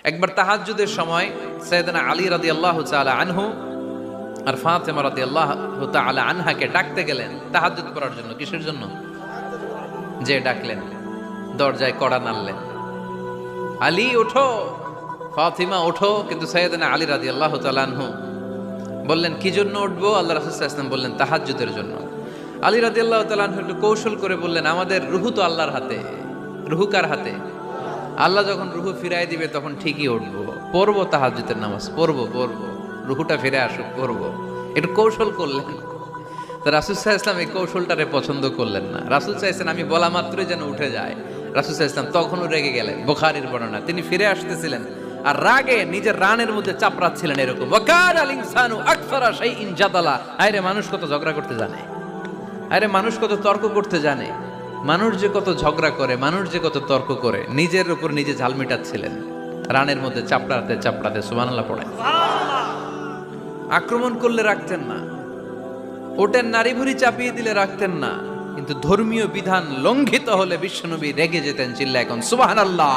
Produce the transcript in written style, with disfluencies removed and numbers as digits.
একবার তাহাজ্জুদের সময় সাইয়েদনা আলী রাদিয়াল্লাহু তাআলা আনহু আর ফাতেমা রাদিয়াল্লাহু তাআলা আনহাকে ডাকতে গেলেন তাহাজ্জুদ পড়ার জন্য। কিসের জন্য? যে ডাকলেন, দরজায় কড়া নাড়লেন, আলী ওঠো, ফাতিমা ওঠো। কিন্তু সাইয়েদনা আলী রাদিয়াল্লাহু তাআলা আনহু বললেন কি জন্য উঠবো? আল্লাহ রাসূল সাল্লাল্লাহু আলাইহি ওয়াসাল্লাম বললেন তাহাজ্জুদের জন্য। আলী রাদিয়াল্লাহু তাআলা আনহু একটু কৌশল করে বললেন, আমাদের রুহু তো আল্লাহর হাতে। রুহু কার হাতে? আল্লাহ যখন রুহু ফিরাই দিবে তখন ঠিকই উঠবো, পড়বো তাহাজ্জুদের নামাজ, পড়বো রুহুটা ফিরে আসুক, পড়বো। একটু কৌশল করলেন। তো রাসূল সাল্লাল্লাহু আলাইহি ওয়াসাল্লাম এই কৌশলটারে পছন্দ করলেন না। রাসূল সাল্লাল্লাহু আলাইহি ওয়াসাল্লাম আমি বলা মাত্রই যেন উঠে যায়। রাসূল সাল্লাল্লাহু আলাইহি ওয়াসাল্লাম তখনও রেগে গেলেন। বুখারীর বর্ণনা, তিনি ফিরে আসতেছিলেন আর রাগে নিজের রানের মধ্যে চাপড়াচ্ছিলেন এরকম, ওয়াকার আল ইনসানু আকসারা শাইইন জাদালা। আরে মানুষ কত ঝগড়া করতে জানে, আরে মানুষ কত তর্ক করতে জানে, মানুষ যে কত ঝগড়া করে, মানুষ যে কত তর্ক করে, নিজের উপর নিজে ঝাল মিটাচ্ছিলেন রানের মধ্যে চাপড়াতে চাপড়াতে। সুবহানাল্লাহ পড়ে। আক্রমণ করলে রাখতেন না, ওটের নারী ভুঁড়ি চাপিয়ে দিলে রাখতেন না, কিন্তু ধর্মীয় বিধান লঙ্ঘিত হলে বিশ্বনবী রেগে যেতেন, চিল্লা এখন সুবহানাল্লাহ।